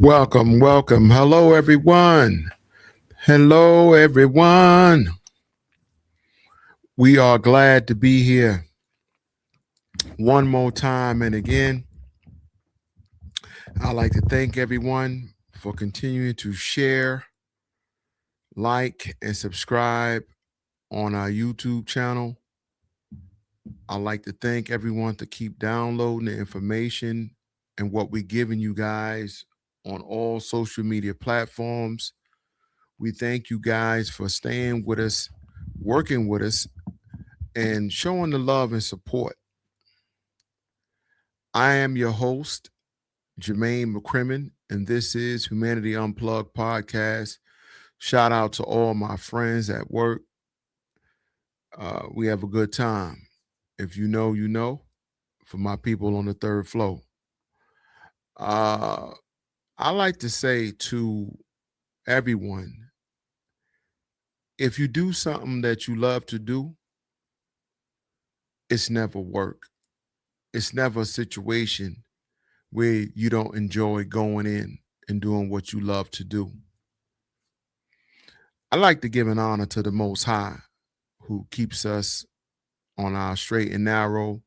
Welcome, welcome. Hello, everyone. Hello, everyone. We are glad to be here one more time. And again, I'd like to thank everyone for continuing to share, like, and subscribe on our YouTube channel. I'd like to thank everyone to keep downloading the information and what we're giving you guys on all social media platforms. We thank you guys for staying with us, working with us, and showing the love and support. I am your host, Jermaine McCrimmon, and this is Humanity Unplugged podcast. Shout out to all my friends at work. We have a good time. If you know, you know. For my people on the third floor, I like to say to everyone, if you do something that you love to do, it's never work. It's never a situation where you don't enjoy going in and doing what you love to do. I like to give an honor to the Most High, who keeps us on our straight and narrow,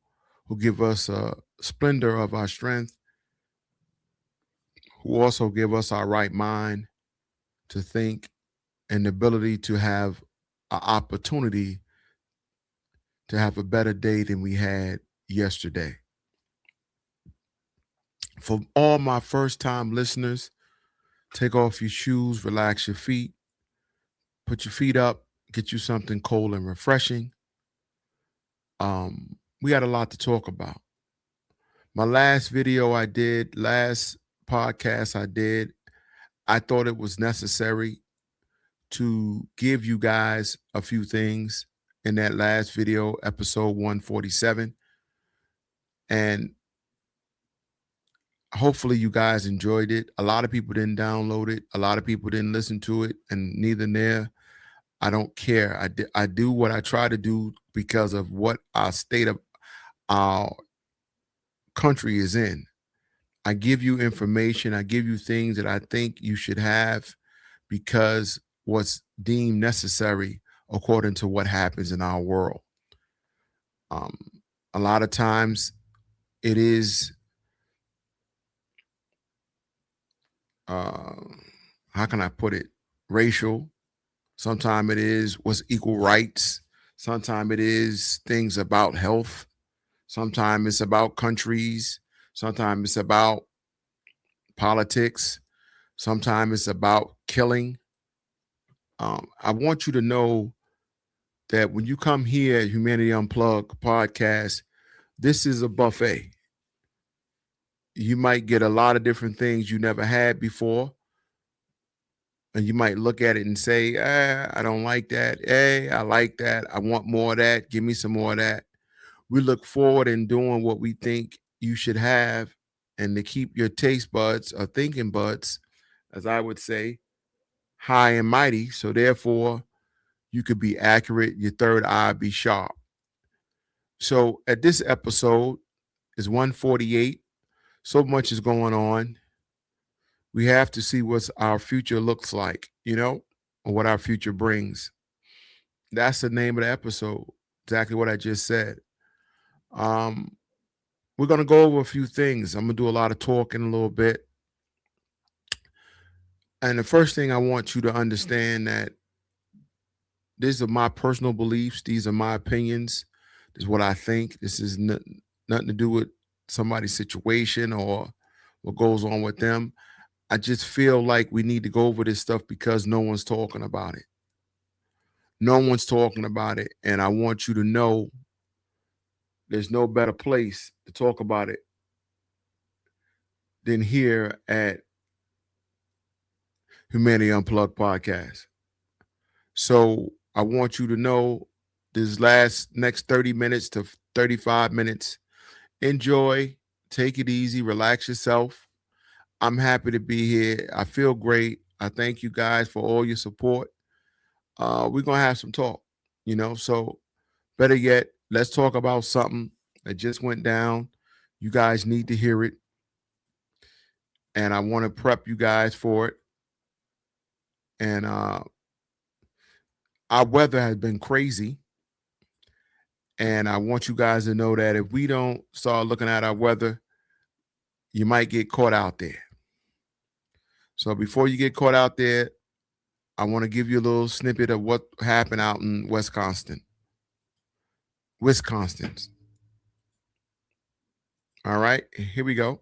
who give us a splendor of our strength, who also give us our right mind to think and the ability to have an opportunity to have a better day than we had yesterday. For all my first time listeners, take off your shoes, relax your feet, put your feet up, get you something cold and refreshing. We got a lot to talk about. My last video I did, last podcast I did, I thought it was necessary to give you guys a few things in that last video, episode 147. And hopefully you guys enjoyed it. A lot of people didn't download it. A lot of people didn't listen to it, and neither there. I don't care. I do what I try to do because of what our state of our country is in. I give you information. I give you things that I think you should have because what's deemed necessary according to what happens in our world. A lot of times it is, how can I put it, racial. Sometimes it is what's equal rights. Sometimes it is things about health. Sometimes it's about countries. Sometimes it's about politics. Sometimes it's about killing. I want you to know that when you come here at Humanity Unplugged podcast, this is a buffet. You might get a lot of different things you never had before. And you might look at it and say, I don't like that. Hey, I like that. I want more of that. Give me some more of that. We look forward in doing what we think you should have and to keep your taste buds or thinking buds, as I would say, high and mighty. So therefore, you could be accurate, your third eye be sharp. So at this episode is 148. So much is going on. We have to see what our future looks like, or what our future brings. That's the name of the episode. Exactly what I just said. We're going to go over a few things. I'm going to do a lot of talking a little bit. And the first thing I want you to understand that these are my personal beliefs. These are my opinions. This is what I think. This is nothing to do with somebody's situation or what goes on with them. I just feel like we need to go over this stuff because no one's talking about it. No one's talking about it. And I want you to know there's no better place to talk about it than here at Humanity Unplugged podcast. So I want you to know this next 30 minutes to 35 minutes, enjoy, take it easy, relax yourself. I'm happy to be here. I feel great. I thank you guys for all your support. We're going to have some talk, so better yet, let's talk about something that just went down. You guys need to hear it. and I want to prep you guys for it. And our weather has been crazy. And I want you guys to know that if we don't start looking at our weather, you might get caught out there. So before you get caught out there, I want to give you a little snippet of what happened out in Wisconsin. All right, here we go.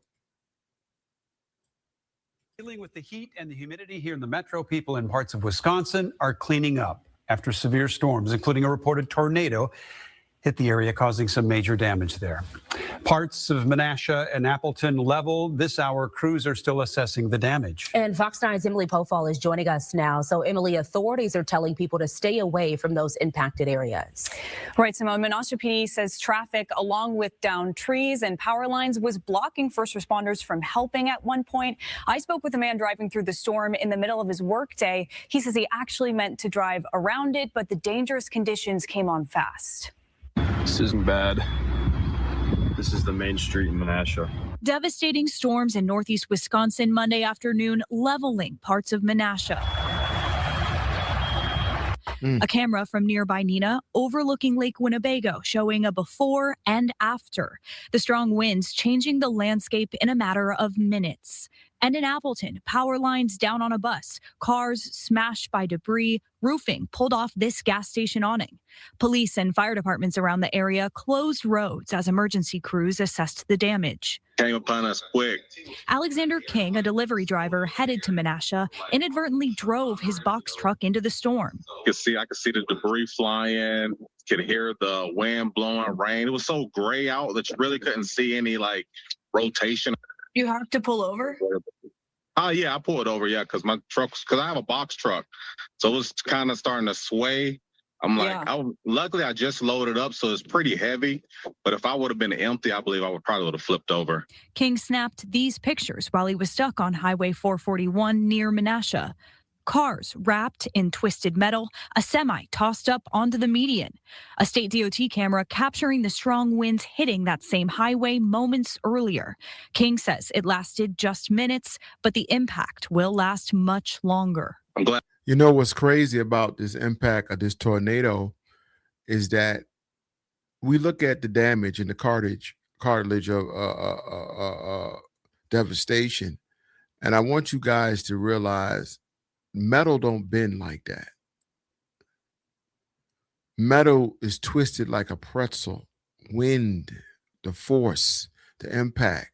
Dealing with the heat and the humidity here in the metro, people in parts of Wisconsin are cleaning up after severe storms, including a reported tornado, hit the area, causing some major damage there. Parts of Menasha and Appleton level. This hour, crews are still assessing the damage. And Fox 9's Emily Pofall is joining us now. So, Emily, authorities are telling people to stay away from those impacted areas. Right, Simone. Menasha PD says traffic, along with downed trees and power lines, was blocking first responders from helping at one point. I spoke with a man driving through the storm in the middle of his workday. He says he actually meant to drive around it, but the dangerous conditions came on fast. This isn't bad. This is the main street in Menasha. Devastating storms in northeast Wisconsin Monday afternoon, leveling parts of Menasha. A camera from nearby Neenah overlooking Lake Winnebago showing a before and after. The strong winds changing the landscape in a matter of minutes. And in Appleton, power lines down on a bus, cars smashed by debris, roofing pulled off this gas station awning. Police and fire departments around the area closed roads as emergency crews assessed the damage. Came upon us quick. Alexander King, a delivery driver headed to Menasha, inadvertently drove his box truck into the storm. I could see the debris flying, could hear the wind blowing, rain. It was so gray out that you really couldn't see any rotation. You have to pull over? Oh, yeah, I pulled over, because because I have a box truck. So it was kind of starting to sway. I'm like, luckily I just loaded up, so it's pretty heavy. But if I would have been empty, I believe I probably would have flipped over. King snapped these pictures while he was stuck on Highway 441 near Menasha. Cars wrapped in twisted metal, a semi tossed up onto the median. A state DOT camera capturing the strong winds hitting that same highway moments earlier. King says it lasted just minutes, but the impact will last much longer. I'm glad. You know what's crazy about this impact of this tornado is that we look at the damage and the cartilage of devastation, and I want you guys to realize metal don't bend like that. Metal is twisted like a pretzel. Wind, the force, the impact.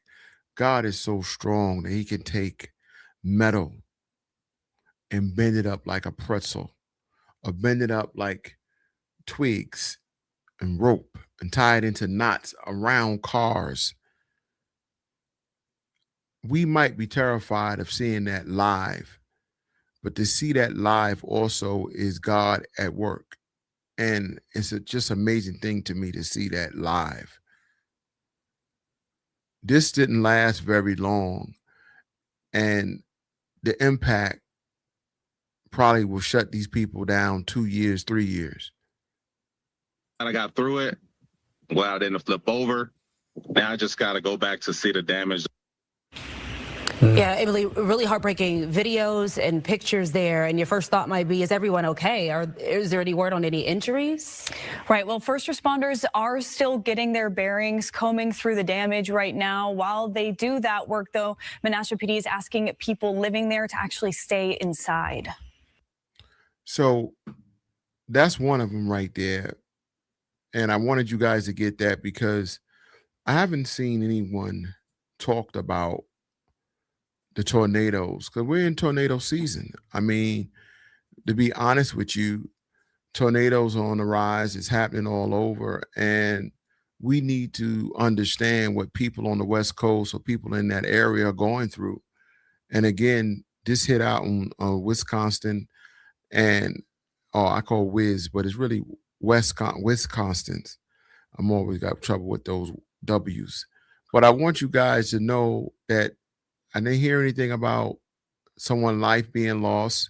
God is so strong that he can take metal and bend it up like a pretzel, or bend it up like twigs and rope and tie it into knots around cars. We might be terrified of seeing that live, but to see that live also is God at work. And it's a just amazing thing to me to see that live. This didn't last very long, and the impact probably will shut these people down 2 years, 3 years. I got through it. Well, I didn't flip over. Now I just got to go back to see the damage. Yeah, Emily, really heartbreaking videos and pictures there. And your first thought might be, is everyone okay? Is there any word on any injuries? Right. Well, first responders are still getting their bearings, combing through the damage right now. While they do that work, though, Menasha PD is asking people living there to actually stay inside. So that's one of them right there. And I wanted you guys to get that because I haven't seen anyone talked about the tornadoes, because we're in tornado season. I mean, to be honest with you, tornadoes are on the rise. It's happening all over. And we need to understand what people on the West Coast or people in that area are going through. And again, this hit out on Wisconsin and, I call Wiz, but it's really Wisconsin's. I'm always got trouble with those W's. But I want you guys to know that I didn't hear anything about someone's life being lost.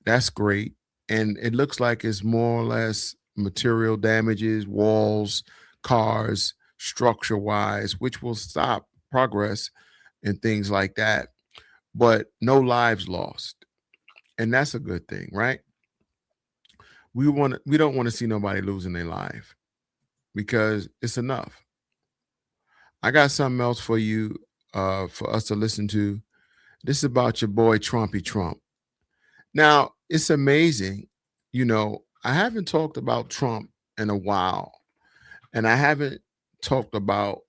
That's great. And it looks like it's more or less material damages, walls, cars, structure-wise, which will stop progress and things like that, but no lives lost. And that's a good thing, right? We don't want to see nobody losing their life because it's enough. I got something else for you, for us to listen to. This is about your boy Trumpy Trump. Now, it's amazing. I haven't talked about Trump in a while, and I haven't talked about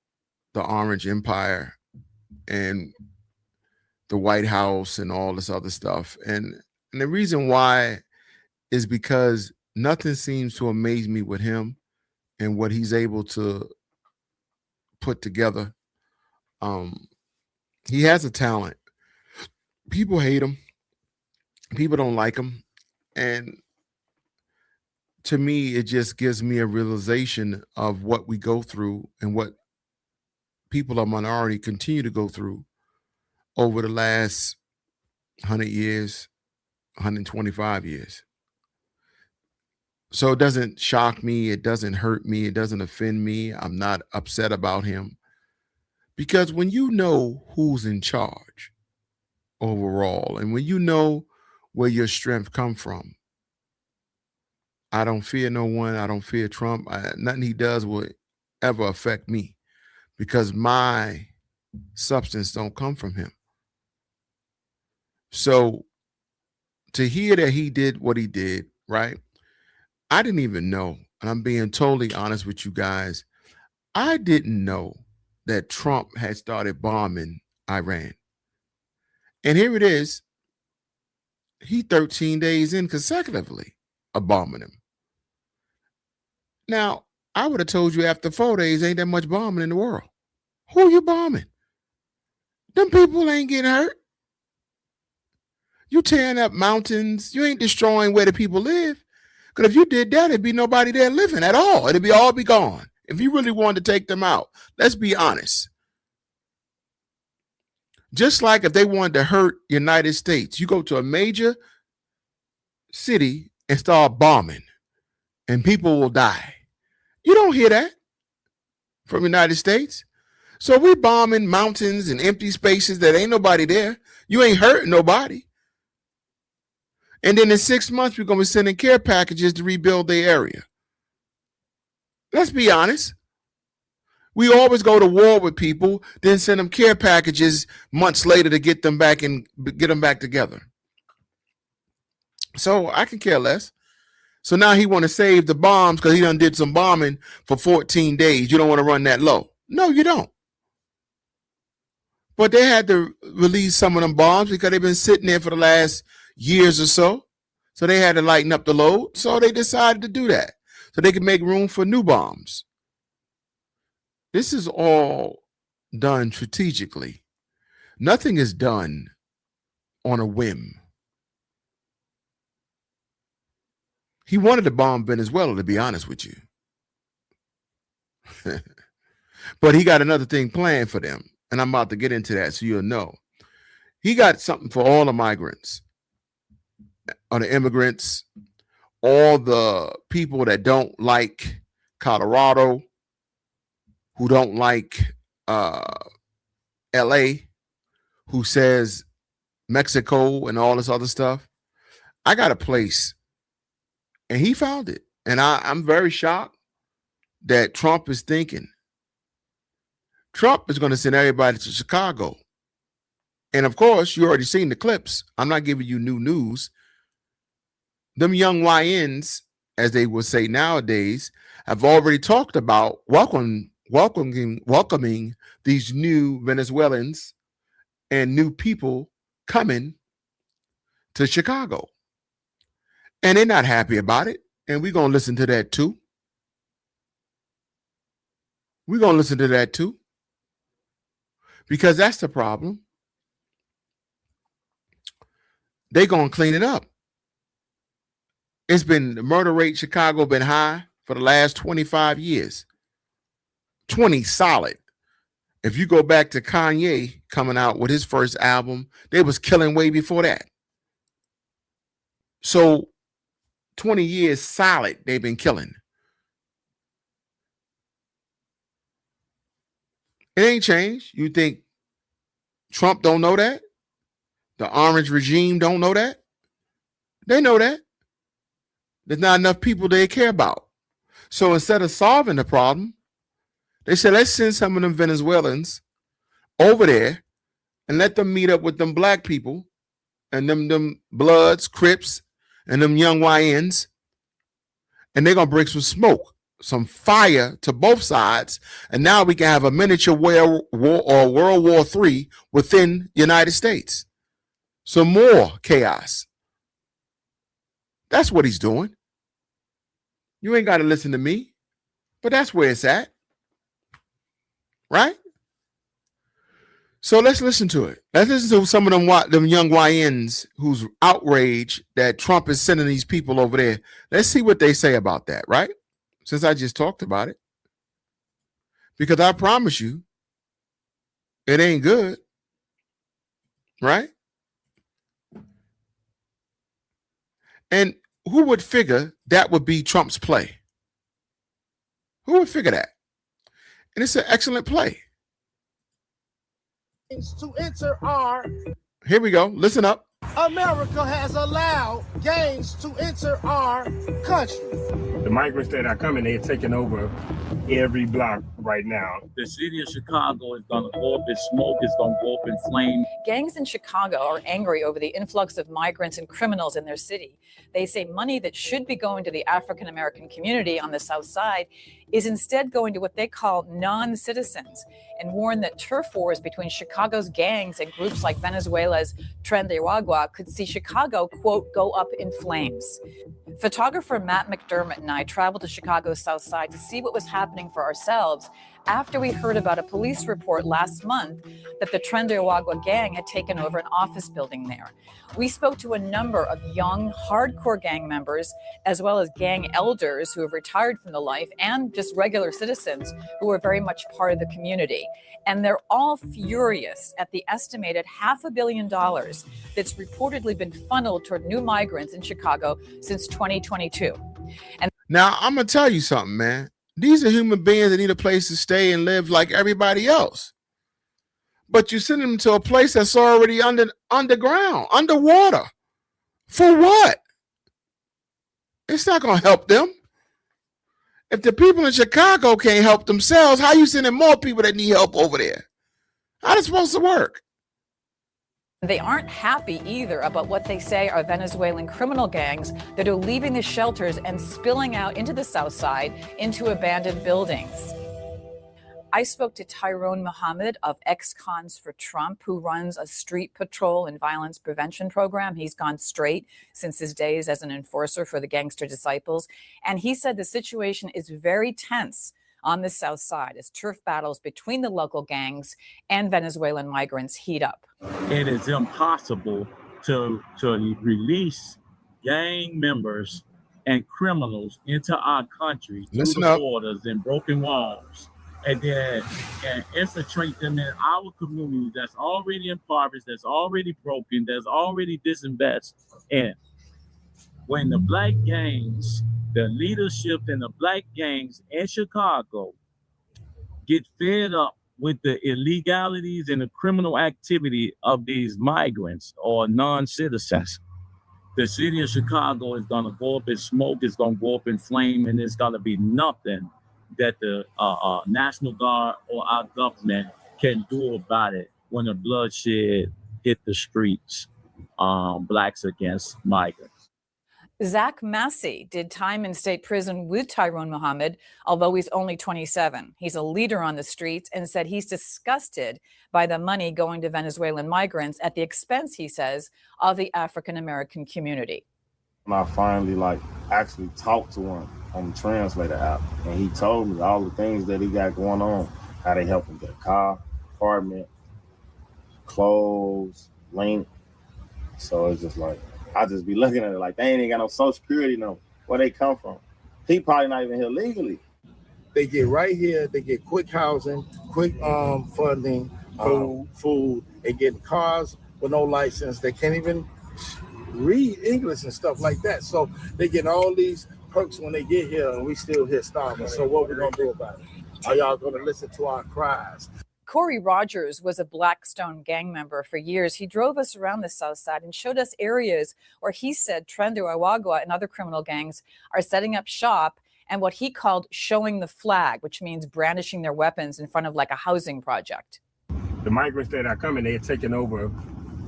the Orange Empire and the White House and all this other stuff. And the reason why is because nothing seems to amaze me with him and what he's able to put together. He has a talent. People hate him. People don't like him. And to me, it just gives me a realization of what we go through and what people of minority continue to go through over the last 100 years, 125 years. So it doesn't shock me. It doesn't hurt me. It doesn't offend me. I'm not upset about him. Because when you know who's in charge overall, and when you know where your strength come from, I don't fear no one. I don't fear Trump. Nothing he does will ever affect me because my substance don't come from him. So to hear that he did what he did, right? I didn't even know, and I'm being totally honest with you guys, I didn't know that Trump had started bombing Iran. And here it is. He 13 days in consecutively of bombing him. Now, I would have told you after 4 days, ain't that much bombing in the world. Who you bombing? Them people ain't getting hurt. You tearing up mountains. You ain't destroying where the people live. Because if you did that, it'd be nobody there living at all. It'd be all be gone. If you really wanted to take them out, let's be honest. Just like if they wanted to hurt United States, you go to a major city and start bombing and people will die. You don't hear that from United States. So we bombing mountains and empty spaces that ain't nobody there. You ain't hurting nobody. And then in 6 months, we're going to be sending care packages to rebuild their area. Let's be honest. We always go to war with people, then send them care packages months later to get them back and get them back together. So I can care less. So now he want to save the bombs because he done did some bombing for 14 days. You don't want to run that low. No, you don't. But they had to release some of them bombs because they've been sitting there for the last years or so. So they had to lighten up the load. So they decided to do that so they could make room for new bombs. This is all done strategically. Nothing is done on a whim. He wanted to bomb Venezuela, to be honest with you. But he got another thing planned for them. And I'm about to get into that so you'll know. He got something for all the migrants, or the immigrants, all the people that don't like Colorado, who don't like LA, who says Mexico and all this other stuff. I got a place, and he found it. And I'm very shocked that Trump is thinking. Trump is going to send everybody to Chicago. And of course, you already seen the clips. I'm not giving you new news. Them young YNs, as they would say nowadays, have already talked about welcoming these new Venezuelans and new people coming to Chicago. And they're not happy about it. And we're going to listen to that too. We're going to listen to that too. Because that's the problem. They're going to clean it up. It's been, the murder rate in Chicago been high for the last 25 years. 20 solid. If you go back to Kanye coming out with his first album, they was killing way before that. So 20 years solid, they've been killing. It ain't changed. You think Trump don't know that. The orange regime don't know that. They know that. There's not enough people they care about. So instead of solving the problem, they said, let's send some of them Venezuelans over there and let them meet up with them black people and them Bloods, Crips, and them young YNs. And they're going to bring some smoke, some fire to both sides. And now we can have a miniature war or World War III within the United States. Some more chaos. That's what he's doing. You ain't got to listen to me, but that's where it's at. Right? So let's listen to it. Let's listen to some of them young YNs who's outraged that Trump is sending these people over there. Let's see what they say about that, right? Since I just talked about it. Because I promise you, it ain't good. Right? And who would figure that would be Trump's play? Who would figure that? And it's an excellent play. To enter our Here we go. Listen up. America has allowed gangs to enter our country. The migrants that are coming, they're taking over every block right now. The city of Chicago is going to go up in smoke. It's going to go up in flame. Gangs in Chicago are angry over the influx of migrants and criminals in their city. They say money that should be going to the African-American community on the South Side is instead going to what they call non-citizens, and warn that turf wars between Chicago's gangs and groups like Venezuela's Tren de Aragua could see Chicago, quote, go up in flames. Photographer Matt McDermott and I traveled to Chicago's South Side to see what was happening for ourselves after we heard about a police report last month that the Tren de Aragua gang had taken over an office building there. We spoke to a number of young, hardcore gang members, as well as gang elders who have retired from the life, and just regular citizens who are very much part of the community. And they're all furious at the estimated $500 million that's reportedly been funneled toward new migrants in Chicago since 2022. And now, I'm going to tell you something, man. These are human beings that need a place to stay and live like everybody else. But you send them to a place that's already underground, underwater. For what? It's not going to help them. If the people in Chicago can't help themselves, how you sending more people that need help over there? How is it supposed to work? they aren't happy either about what they say are Venezuelan criminal gangs that are leaving the shelters and spilling out into the South Side into abandoned buildings. I spoke to Tyrone Muhammad of Ex-Cons for Trump, who runs a street patrol and violence prevention program. He's gone straight since his days as an enforcer for the Gangster Disciples. And he said the situation is very tense on the South Side as turf battles between the local gangs and Venezuelan migrants heat up. It is impossible to release gang members and criminals into our country through the borders and broken walls, and then infiltrate them in our community that's already impoverished, that's already broken, that's already disinvested. And when the black gangs, the leadership in the black gangs in Chicago get fed up with the illegalities and the criminal activity of these migrants or non-citizens, the city of Chicago is going to go up in smoke, it's going to go up in flame, and there's going to be nothing that the National Guard or our government can do about it when the bloodshed hit the streets, blacks against migrants. Zach Massey did time in state prison with Tyrone Muhammad, although he's only 27. He's a leader on the streets and said he's disgusted by the money going to Venezuelan migrants at the expense, he says, of the African-American community. I finally actually talked to him on the translator app, and he told me all the things that he got going on, how they help him get a car, apartment, clothes, link. So it's just like, I just be looking at it like they ain't got no Social Security number. Where they come from? He probably not even here legally. They get right here. They get quick housing, quick funding, food. They get cars with no license. They can't even read English and stuff like that. So they get all these perks when they get here, and we still here starving. So what we gonna do about it? Are y'all gonna listen to our cries? Corey Rogers was a Blackstone gang member for years. He drove us around the South Side and showed us areas where he said Trendo Awagwa and other criminal gangs are setting up shop and what he called showing the flag, which means brandishing their weapons in front of like a housing project. The migrants that are coming, they're taking over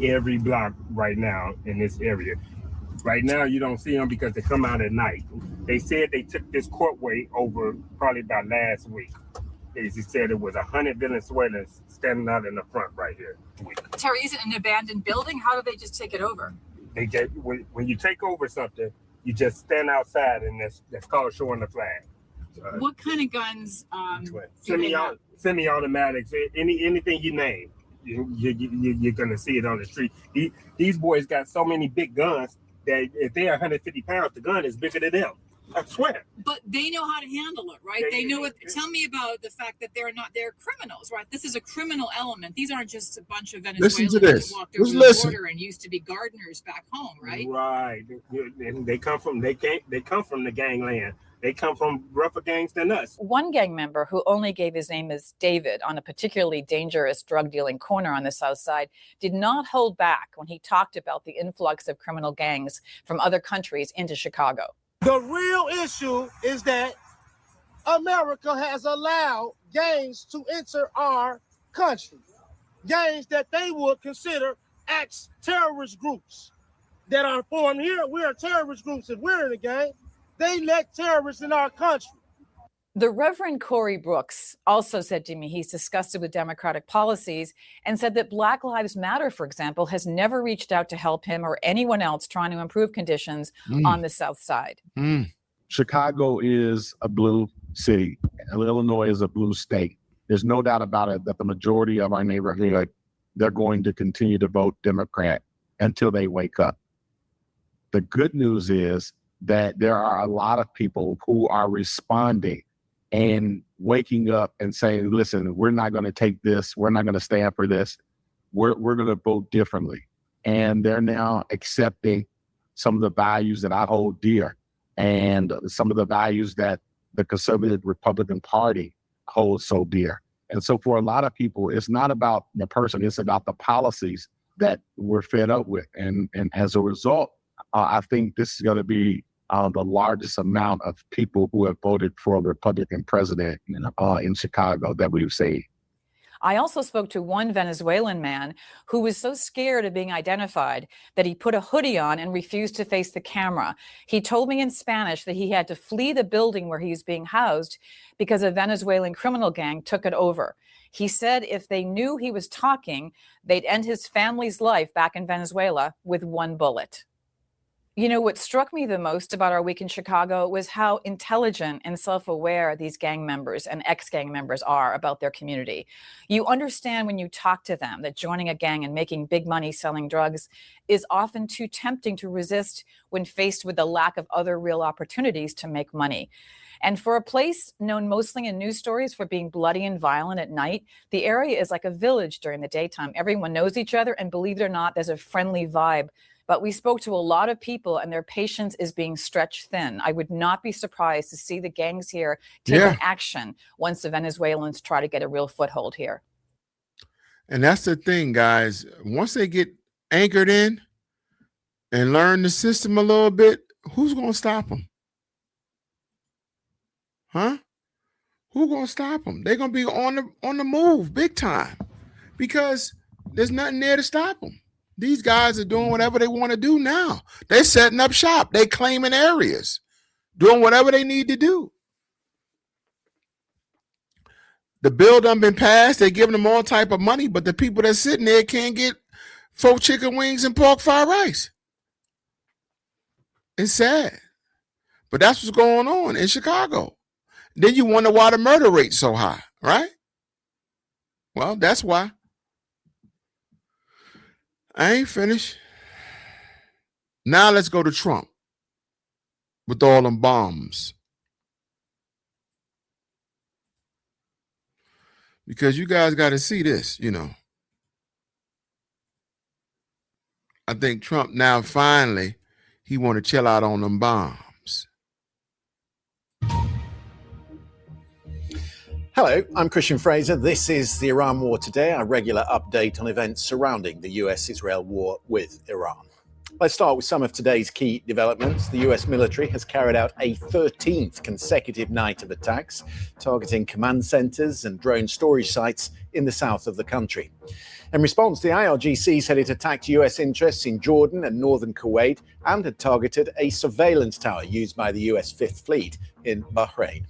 every block right now in this area. Right now, you don't see them because they come out at night. They said they took this courtway over probably about last week. They said it was 100 Venezuelans standing out in the front right here. Terry, is it an abandoned building? How do they just take it over? They just, when you take over something, you just stand outside, and that's called showing the flag. What kind of guns? Semi-automatics, anything you name, you're gonna see it on the street. These boys got so many big guns that if they're 150 pounds, the gun is bigger than them. I swear. But they know how to handle it, right? They know what. Tell me about the fact that they're criminals, right? This is a criminal element. These aren't just a bunch of Venezuelans who walked over the border and used to be gardeners back home, right? Right. They come from the gangland. They come from rougher gangs than us. One gang member who only gave his name as David on a particularly dangerous drug dealing corner on the South Side did not hold back when he talked about the influx of criminal gangs from other countries into Chicago. The real issue is that America has allowed gangs to enter our country. Gangs that they would consider terrorist groups that are formed here. We are terrorist groups. If we're in a gang, they let terrorists in our country. The Reverend Corey Brooks also said to me he's disgusted with Democratic policies and said that Black Lives Matter, for example, has never reached out to help him or anyone else trying to improve conditions on the South Side. Chicago is a blue city. Illinois is a blue state. There's no doubt about it that the majority of our neighborhood, they're going to continue to vote Democrat until they wake up. The good news is that there are a lot of people who are responding and waking up and saying, listen, we're not going to take this. We're not going to stand for this. We're going to vote differently. And they're now accepting some of the values that I hold dear and some of the values that the conservative Republican Party holds so dear. And so for a lot of people, it's not about the person, it's about the policies that we're fed up with. And as a result, I think this is going to be the largest amount of people who have voted for a Republican president in Chicago that we've seen. I also spoke to one Venezuelan man who was so scared of being identified that he put a hoodie on and refused to face the camera. He told me in Spanish that he had to flee the building where he was being housed because a Venezuelan criminal gang took it over. He said if they knew he was talking, they'd end his family's life back in Venezuela with one bullet. You know, what struck me the most about our week in Chicago was how intelligent and self-aware these gang members and ex-gang members are about their community. You understand when you talk to them that joining a gang and making big money selling drugs is often too tempting to resist when faced with the lack of other real opportunities to make money. And for a place known mostly in news stories for being bloody and violent at night, the area is like a village during the daytime. Everyone knows each other, and believe it or not, there's a friendly vibe. But we spoke to a lot of people and their patience is being stretched thin. I would not be surprised to see the gangs here taking action once the Venezuelans try to get a real foothold here. And that's the thing, guys. Once they get anchored in and learn the system a little bit, who's going to stop them? Huh? Who's going to stop them? They're going to be on the move big time because there's nothing there to stop them. These guys are doing whatever they want to do now. They're setting up shop. They claiming areas, doing whatever they need to do. The bill done been passed. They're giving them all type of money, but the people that's sitting there can't get 4 chicken wings and pork fried rice. It's sad, but that's what's going on in Chicago. Then you wonder why the murder rate's so high, right? Well, that's why. I ain't finished. Now let's go to Trump with all them bombs. Because you guys got to see this, you know. I think Trump now finally, he want to chill out on them bombs. Hello, I'm Christian Fraser. This is the Iran War Today, our regular update on events surrounding the US-Israel war with Iran. Let's start with some of today's key developments. The US military has carried out a 13th consecutive night of attacks, targeting command centers and drone storage sites in the south of the country. In response, the IRGC said it attacked US interests in Jordan and northern Kuwait and had targeted a surveillance tower used by the US Fifth Fleet in Bahrain.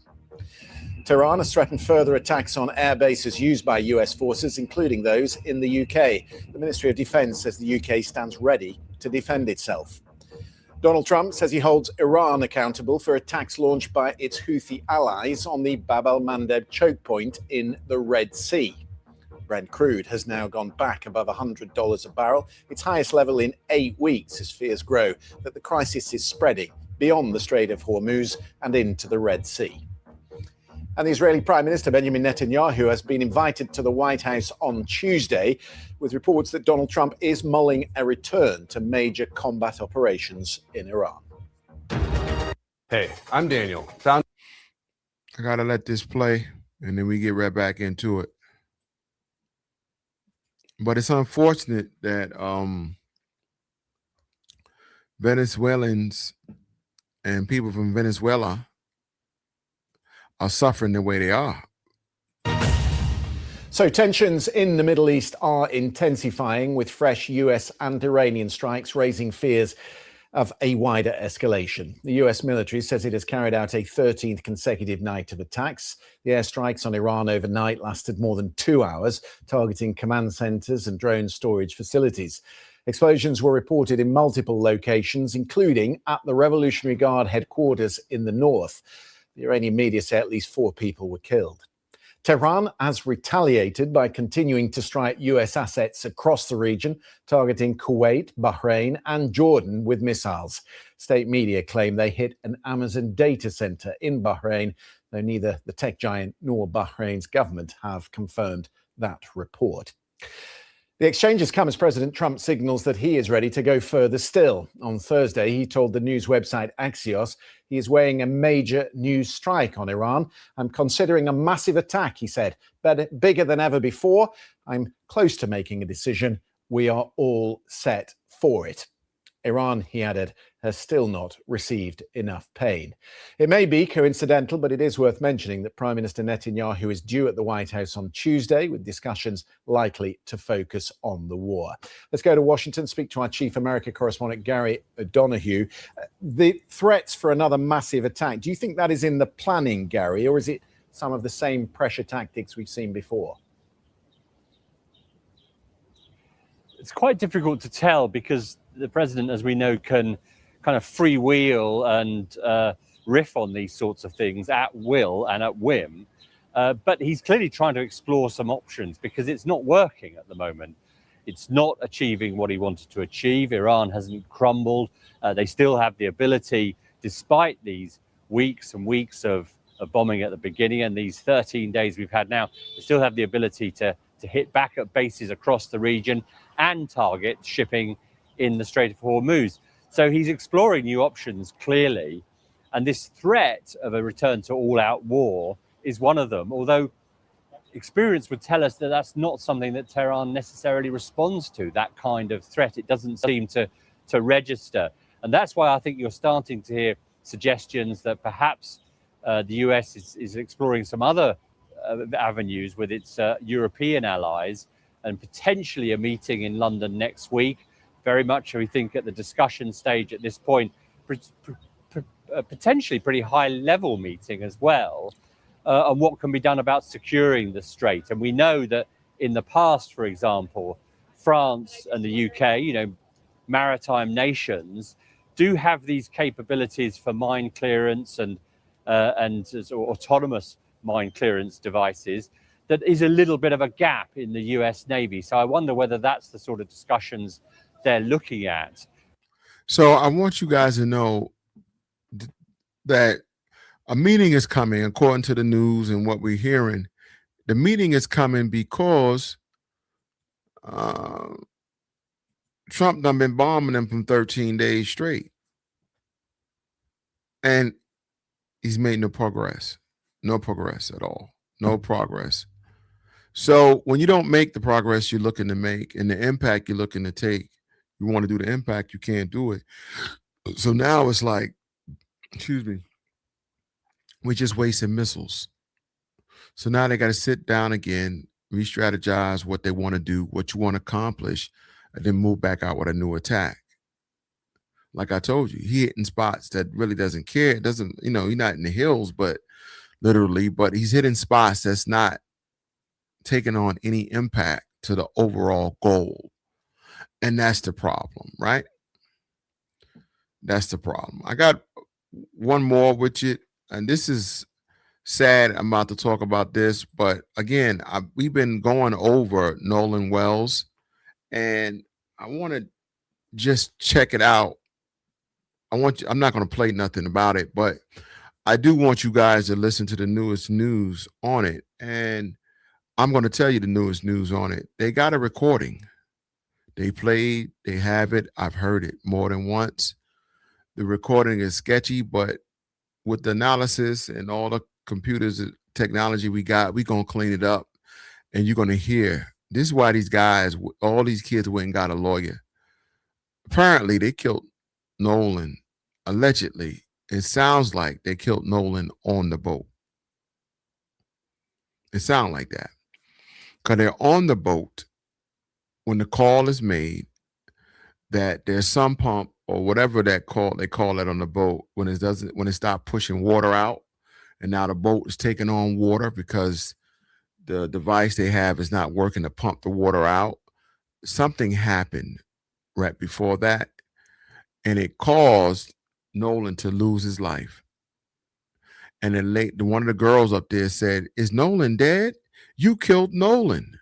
Tehran has threatened further attacks on air bases used by US forces, including those in the UK. The Ministry of Defense says the UK stands ready to defend itself. Donald Trump says he holds Iran accountable for attacks launched by its Houthi allies on the Bab el-Mandeb choke point in the Red Sea. Brent crude has now gone back above $100 a barrel, its highest level in 8 weeks, as fears grow that the crisis is spreading beyond the Strait of Hormuz and into the Red Sea. And the Israeli Prime Minister Benjamin Netanyahu has been invited to the White House on Tuesday, with reports that Donald Trump is mulling a return to major combat operations in Iran. Hey, I'm Daniel. I gotta let this play, and then we get right back into it. But it's unfortunate that Venezuelans and people from Venezuela are suffering the way they are. So tensions in the Middle East are intensifying, with fresh US and Iranian strikes raising fears of a wider escalation. The US military says it has carried out a 13th consecutive night of attacks. The airstrikes on Iran overnight lasted more than 2 hours, targeting command centers and drone storage facilities. Explosions were reported in multiple locations, including at the Revolutionary Guard headquarters in the north. The Iranian media say at least 4 people were killed. Tehran has retaliated by continuing to strike US assets across the region, targeting Kuwait, Bahrain, and Jordan with missiles. State media claim they hit an Amazon data center in Bahrain, though neither the tech giant nor Bahrain's government have confirmed that report. The exchanges come as President Trump signals that he is ready to go further still. On Thursday, he told the news website Axios he is weighing a major new strike on Iran. I'm considering a massive attack, he said, but bigger than ever before. I'm close to making a decision. We are all set for it. Iran, he added, has still not received enough pain. It may be coincidental, but it is worth mentioning that Prime Minister Netanyahu is due at the White House on Tuesday, with discussions likely to focus on the war. Let's go to Washington, speak to our chief America correspondent, Gary O'Donoghue. The threats for another massive attack, do you think that is in the planning, Gary, or is it some of the same pressure tactics we've seen before? It's quite difficult to tell because the president, as we know, can kind of freewheel and riff on these sorts of things at will and at whim. But he's clearly trying to explore some options because it's not working at the moment. It's not achieving what he wanted to achieve. Iran hasn't crumbled. They still have the ability, despite these weeks and weeks of bombing at the beginning and these 13 days we've had now, they still have the ability to hit back at bases across the region and target shipping in the Strait of Hormuz. So he's exploring new options, clearly. And this threat of a return to all-out war is one of them, although experience would tell us that that's not something that Tehran necessarily responds to, that kind of threat. It doesn't seem to register. And that's why I think you're starting to hear suggestions that perhaps the US is exploring some other avenues with its European allies, and potentially a meeting in London next week. Very much, we think, at the discussion stage at this point, potentially pretty high-level meeting as well, on what can be done about securing the strait. And we know that in the past, for example, France and the UK, maritime nations, do have these capabilities for mine clearance and autonomous mine clearance devices. That is a little bit of a gap in the US Navy. So I wonder whether that's the sort of discussions they're looking at. So I want you guys to know that a meeting is coming, according to the news and what we're hearing. The meeting is coming because Trump done been bombing them from 13 days straight. And he's made no progress at all. No progress. So when you don't make the progress you're looking to make and the impact you're looking to take, you want to do the impact, you can't do it. So now it's like, excuse me, we're just wasting missiles. So now they got to sit down again, re-strategize what they want to do, what you want to accomplish, and then move back out with a new attack. Like I told you, he hitting spots that really doesn't care. It doesn't, he's not in the hills, but literally, but he's hitting spots that's not taking on any impact to the overall goal. And that's the problem, right? That's the problem. I got one more with you, and this is sad. I'm about to talk about this, but again, we've been going over Nolan Wells, and I want to just check it out. I'm not going to play nothing about it, but I do want you guys to listen to the newest news on it. And I'm going to tell you the newest news on it. They got a recording. They played, they have it. I've heard it more than once. The recording is sketchy, but with the analysis and all the computers and technology we got, we're going to clean it up. And you're going to hear. This is why these guys, all these kids went and got a lawyer. Apparently, they killed Nolan. Allegedly, it sounds like they killed Nolan on the boat. It sounds like that. Because they're on the boat when the call is made that there's some pump or whatever they call it on the boat when it stopped pushing water out, and now the boat is taking on water because the device they have is not working to pump the water out. Something happened right before that, and it caused Nolan to lose his life. And then one of the girls up there said, "Is Nolan dead? You killed Nolan."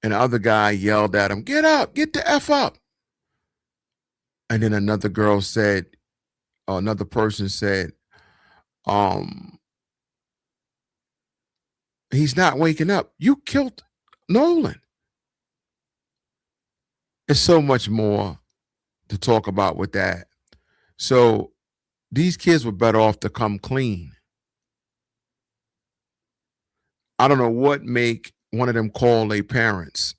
And the other guy yelled at him, "Get up, get the F up." And then another person said, "He's not waking up. You killed Nolan." There's so much more to talk about with that. So these kids were better off to come clean. I don't know what make one of them call their parents,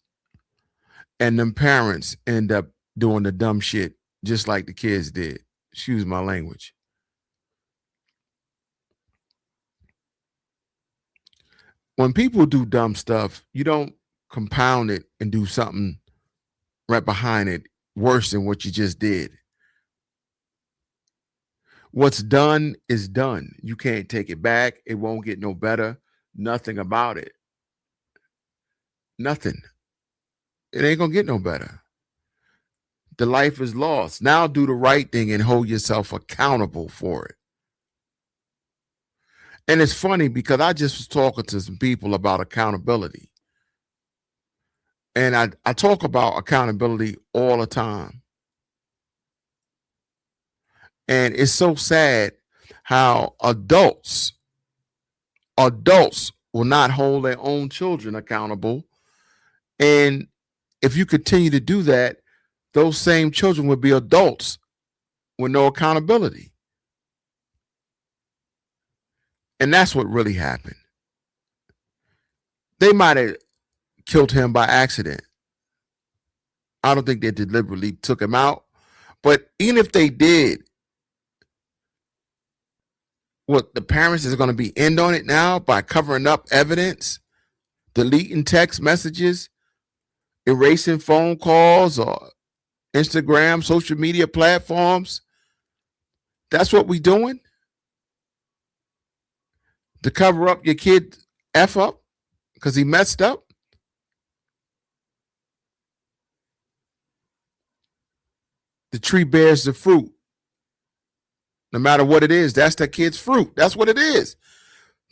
and them parents end up doing the dumb shit just like the kids did. Excuse my language. When people do dumb stuff, you don't compound it and do something right behind it worse than what you just did. What's done is done. You can't take it back. It won't get no better. Nothing about it. Nothing. It ain't gonna get no better. The life is lost. Now do the right thing and hold yourself accountable for it. And it's funny because I just was talking to some people about accountability. And I talk about accountability all the time. And it's so sad how adults will not hold their own children accountable. And if you continue to do that, those same children will be adults with no accountability. And that's what really happened. They might have killed him by accident. I don't think they deliberately took him out. But even if they did, what the parents is going to be end on it now by covering up evidence, deleting text messages, erasing phone calls or Instagram, social media platforms. That's what we doing? To cover up your kid F up because he messed up? The tree bears the fruit. No matter what it is, that's that kid's fruit. That's what it is.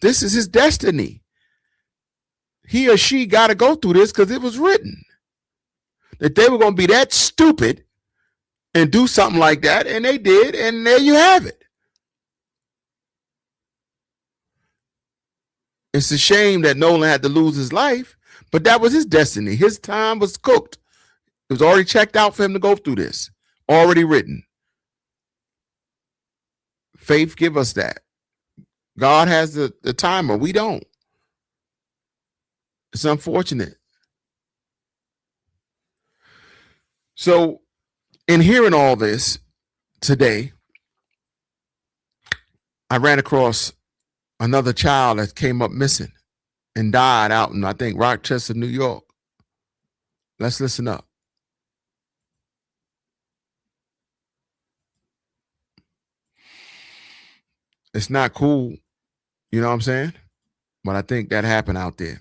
This is his destiny. He or she got to go through this because it was written that they were going to be that stupid and do something like that, and they did, and there you have it. It's a shame that Nolan had to lose his life, but that was his destiny. His time was cooked. It was already checked out for him to go through this. Already written. Faith, give us that. God has the timer. We don't. It's unfortunate. So, in hearing all this today, I ran across another child that came up missing and died out in, I think, Rochester, New York. Let's listen up. It's not cool, you know what I'm saying? But I think that happened out there.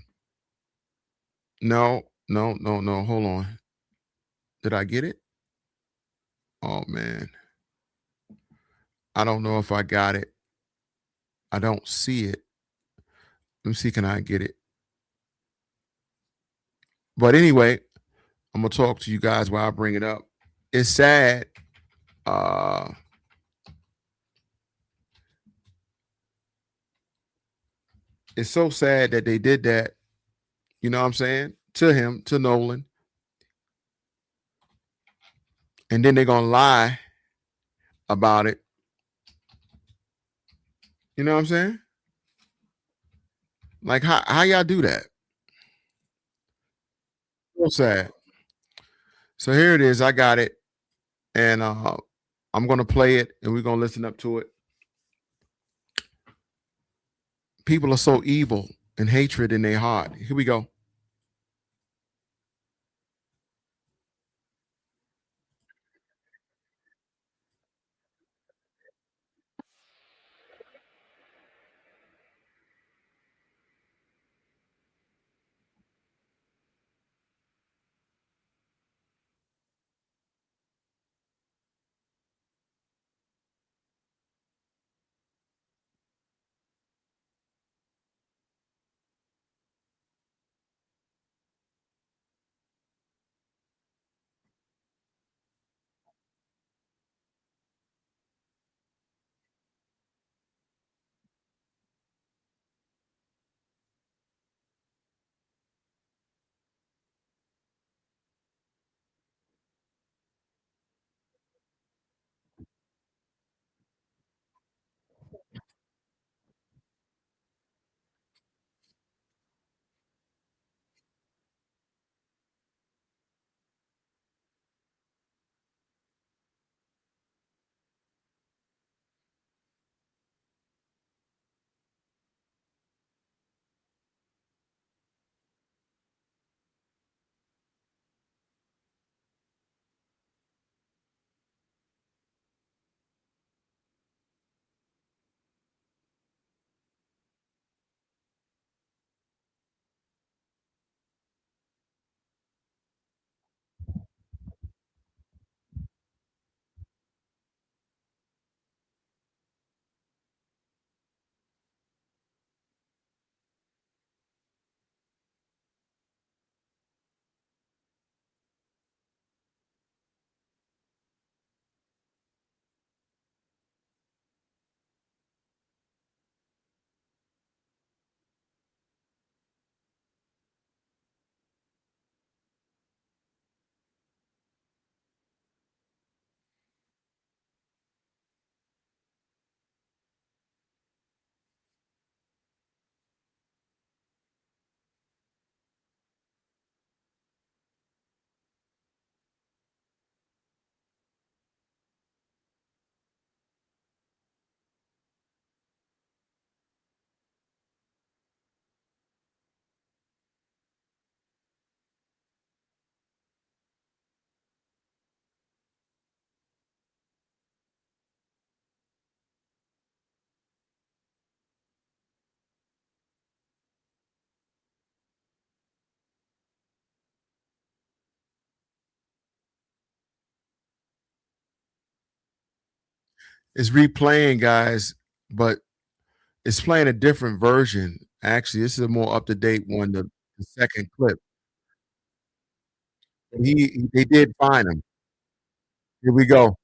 No. Hold on. Did I get it? Oh, man. I don't know if I got it. I don't see it. Let me see, can I get it? But anyway, I'm going to talk to you guys while I bring it up. It's sad. It's so sad that they did that, you know what I'm saying, to him, to Nolan. And then they're going to lie about it. You know what I'm saying? Like, how y'all do that? So sad. So here it is. I got it. And I'm going to play it and we're going to listen up to it. People are so evil and hatred in their heart. Here we go. It's replaying, guys, but it's playing a different version. Actually, this is a more up-to-date one, the second clip. They did find him. Here we go.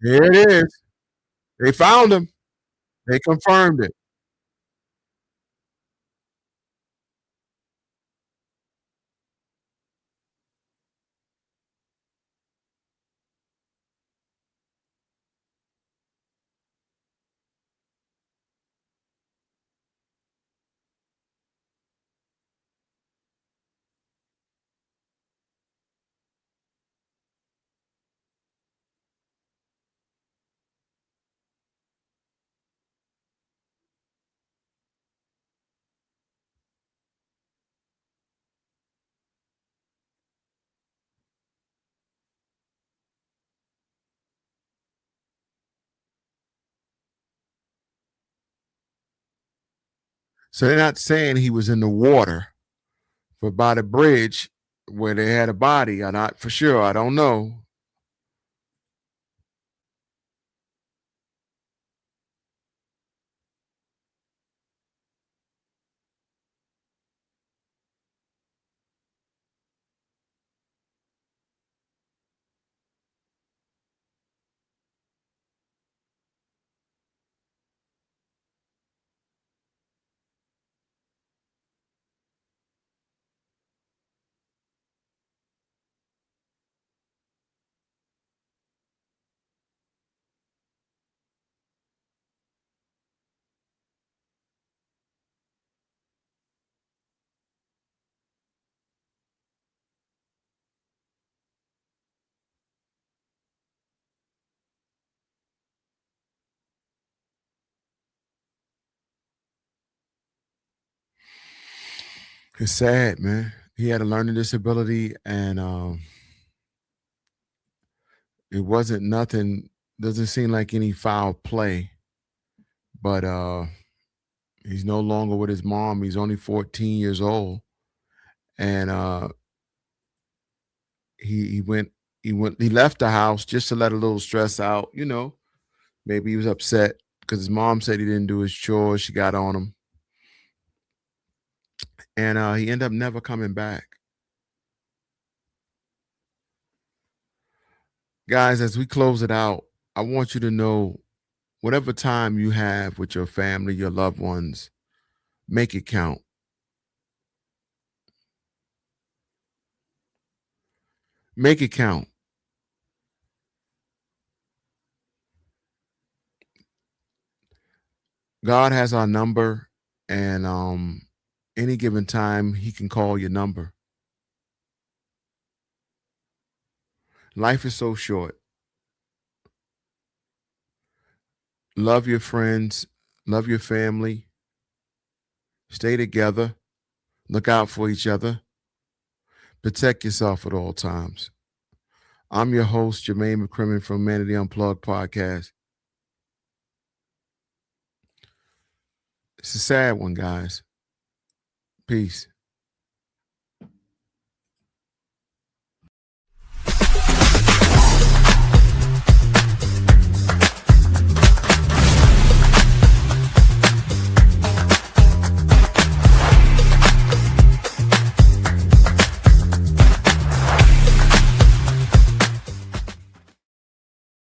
Here it is. They found him. They confirmed it. So they're not saying he was in the water, but by the bridge where they had a body, or not for sure. I don't know. It's sad, man. He had a learning disability, and it wasn't nothing. Doesn't seem like any foul play, but he's no longer with his mom. He's only 14 years old, and he left the house just to let a little stress out. You know, maybe he was upset because his mom said he didn't do his chores. She got on him, and he ended up never coming back. Guys, as we close it out, I want you to know, whatever time you have with your family, your loved ones, make it count. Make it count. God has our number, and any given time, he can call your number. Life is so short. Love your friends. Love your family. Stay together. Look out for each other. Protect yourself at all times. I'm your host, Jermaine McCrimmon from Humanity Unplugged podcast. It's a sad one, guys. Peace.